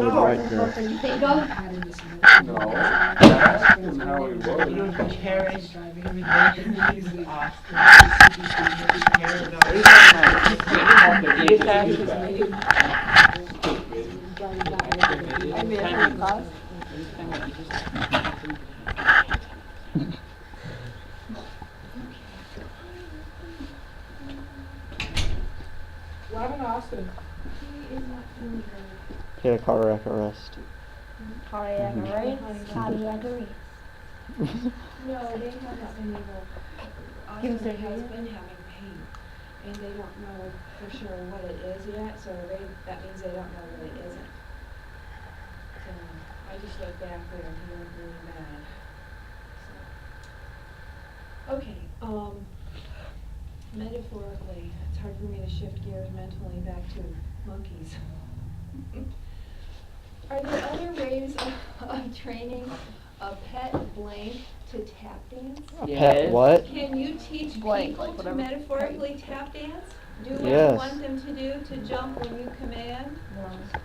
Right there. No, I asked him how he was. He was cherished relationships with Austin. He cared about I made it for class. What happened to Austin? He had a cardiac arrest. Cardiac arrest. Cardiac arrest. No, they have not been able, Austin has been having pain, and they don't know for sure what it is yet, so that means they don't know what it isn't. So, I just looked back there and he looked really bad. So. Okay, metaphorically, it's hard for me to shift gears mentally back to monkeys. Are there other ways of training a pet blank to tap dance? A Yes. pet what? Can you teach Blank, people like to whatever. metaphorically tap dance? Do what Yes. you want them to do to jump when you command?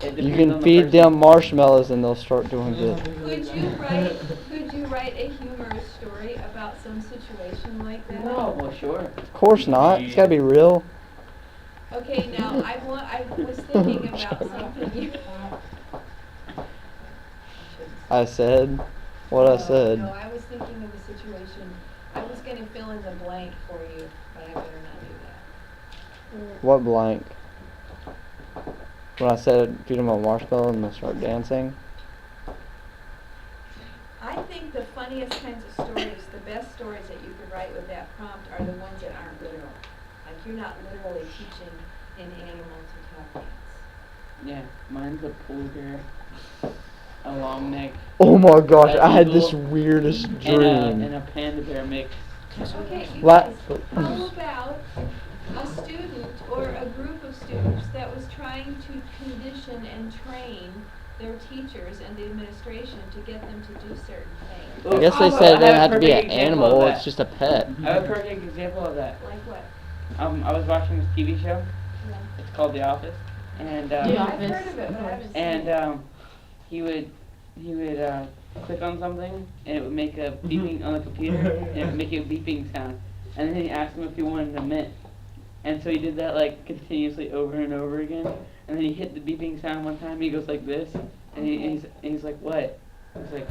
It You depends can on the feed person. them marshmallows and they'll start doing it. Could you write a humorous story about some situation like that? No, well, sure. Of course not. It's gotta be real. Okay, now I was thinking about something you. I said what I said. No, I was thinking of a situation. I was gonna fill in the blank for you, but I better not do that. What blank? When I said feed them a marshmallow and they'll start dancing. I think the funniest kinds of stories, the best stories that you could write with that prompt are the ones that aren't literal. Like you're not literally teaching an animal to tap dance. Yeah, mine's a polar bear, a long neck, Oh my gosh, I had this Eagle, weirdest and dream. a panda bear mix. Okay, you La- guys, how about a student or a group of students that was trying to condition and train their teachers and the administration to get them to do certain things? I guess they said it didn't have to be an animal, it's just a pet. I have a perfect example of that. Like what? I was watching this TV show. Yeah. It's called The Office, and I've heard of it, but I haven't seen it. he would click on something and it would make a beeping on the computer and it would make a beeping sound, and then he asked him if he wanted a mint, and so he did that like continuously over and over again, and then he hit the beeping sound one time. He goes like this, and he's like, what? He's like,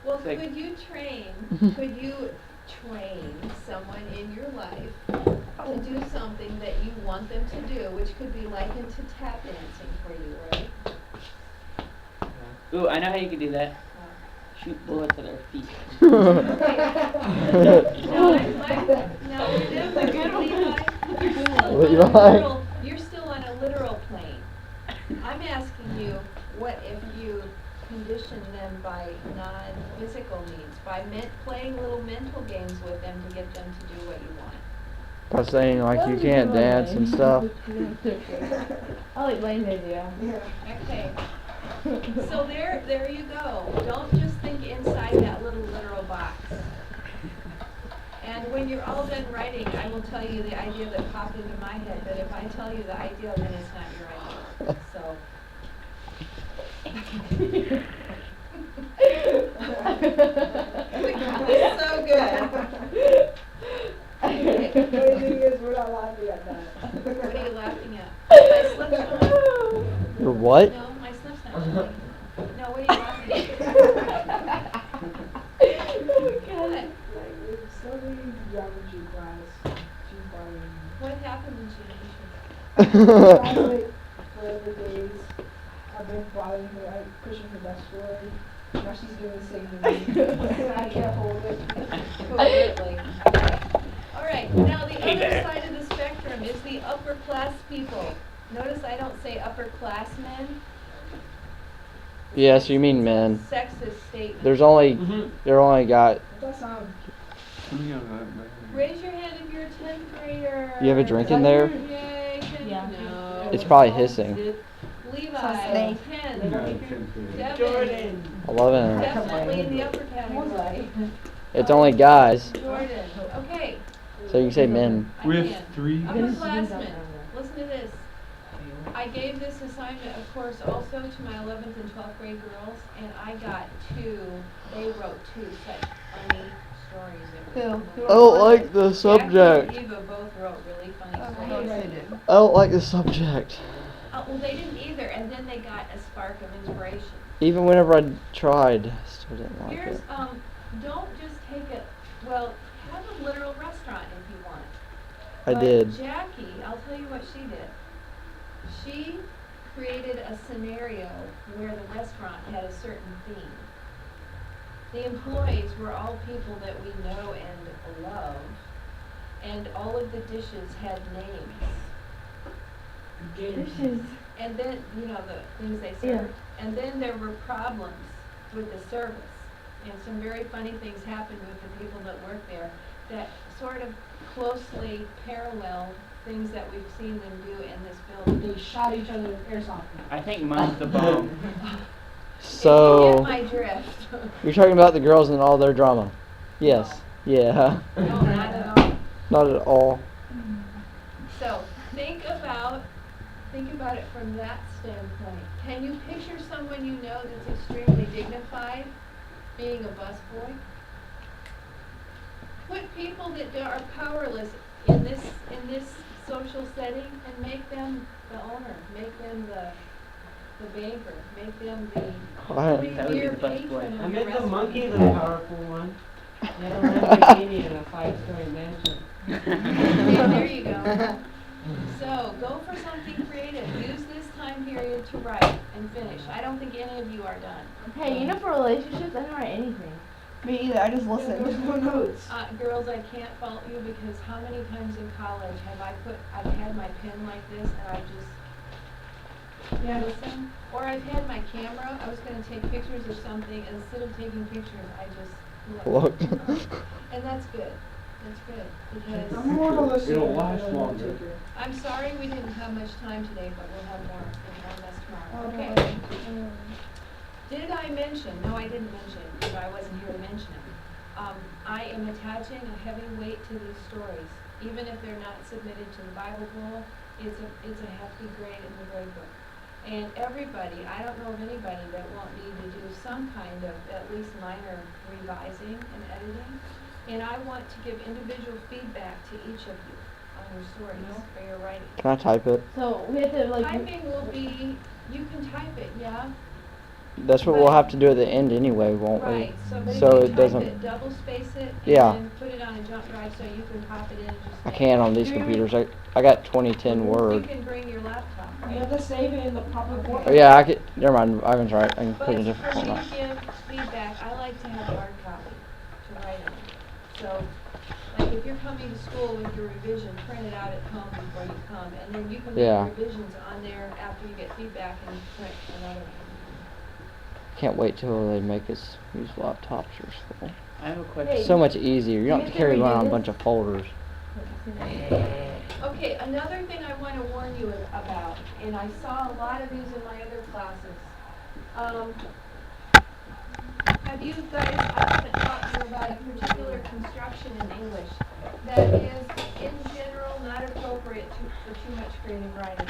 Well, it's like- could you train someone in your life to do something that you want them to do, which could be likened to tap dancing for you, right? ooh, I know how you can do that. Shoot bullets at their feet. You're still on a literal plane. I'm asking you, what if you condition them by non-physical means, by playing little mental games with them to get them to do what you want? By saying like you can't dance and stuff. I like Blaine's idea. Okay. So there you go. Don't just think inside that little literal box. And when you're all done writing, I will tell you the idea that popped into my head, but if I tell you the idea, then it's not your idea. So. So good. Okay. The funny thing is, we're not laughing at that. What are you laughing at? My slip's showing. Your what? No, my slip's not showing. No, what are you laughing at? What? Like, in studying geometry class, she's buying. What happened in geometry? Like, for the days, I've been following her, like, pushing her best forward. Now she's doing the same to me. And I can't hold it. Covertly. All right, now the other side of the spectrum is the upper class people. Notice I don't say upper class men. Yes, you mean men. Sexist statement. There only got. That sounds. Raise your hand if you're a 10th grader. You have a drink in there? Yay, 10th. Yeah. No. It's probably hissing. Levi, Snake. 10. Devin. Jordan. 11. Definitely in the upper category. It's only guys, Jordan. Okay. so you can say men. I We can. have 3. Upperclassmen. Listen to this. I gave this assignment, of course, also to my 11th and 12th grade girls, and I got they wrote two such funny stories. It was Who? I don't like the Jackie subject. and Eva both wrote really funny Oh, stories. I don't like the subject. Well, they didn't either, and then they got a spark of inspiration. Even whenever I tried, I still didn't like Here's, it. don't just take it, well, have a literal restaurant if you want. I But did. Jackie, I'll tell you what she did. She created a scenario where the restaurant had a certain theme. The employees were all people that we know and love, and all of the dishes had names. Dishes. And then, the things they Yeah. served. And then there were problems with the service. And some very funny things happened with the people that worked there that sort of closely paralleled things that we've seen them do in this building. They shot each other with airsoft. I think mine's the bomb. So, You get my drift. you're talking about the girls and all their drama? Yes. Yeah. No, not at all. Not at all. So think about it from that standpoint. Can you picture someone you know that's extremely dignified being a busboy? Put people that are powerless in this social setting and make them the owner, make them the banker, make them the I- That would be premier the best patron way. of I your met the restaurant. monkey, the powerful one. He had a Lamborghini and a 5-story mansion. Okay, there you go. So, go for something creative. Use this time period to write and finish. I don't think any of you are done. Hey, for relationships, I don't write anything. Me either, I just listen. There's no notes. Girls, I can't fault you because how many times in college have I've had my pen like this and I just listen? Or I've had my camera, I was gonna take pictures of something, and instead of taking pictures, I just looked. Look. And that's good. That's good, because I'm more of a listener. It'll than last a longer. taker. I'm sorry we didn't have much time today, but we'll have more on this tomorrow. Okay. Okay. Did I mention, no, I didn't mention, because I wasn't here to mention it. I am attaching a heavy weight to these stories. Even if they're not submitted to the Bible Bowl, it's a hefty grade in the grade book. And everybody, I don't know of anybody that won't need to do some kind of at least minor revising and editing. And I want to give individual feedback to each of you on your stories or your writing. Can I type it? So we have to Typing will be, you can type it, yeah? That's what we'll have to do at the end anyway, won't we? Right, but So if it you doesn't- type it, double space it, Yeah. and then put it on a jump drive so you can pop it in and just. I save can it. on these computers. I got 2010 You Word. can bring your laptop, You right? have to save it in the proper Okay. format. Oh, yeah, I could. Never mind. Ivan's right. I can But put it in for a different me format. to give feedback, I like to have a hard copy to write on. So, like if you're coming to school with your revision, print it out at home before you come, and then you can Yeah. make revisions on there after you get feedback and print another one. Can't wait till they make us use laptops or something. I have a question. So much easier. You don't have to carry around a redo bunch of folders. Okay, another thing I want to warn you about, and I saw a lot of these in my other classes. Have you guys, I haven't taught you about a particular construction in English that is, in general, not appropriate for too much creative writing.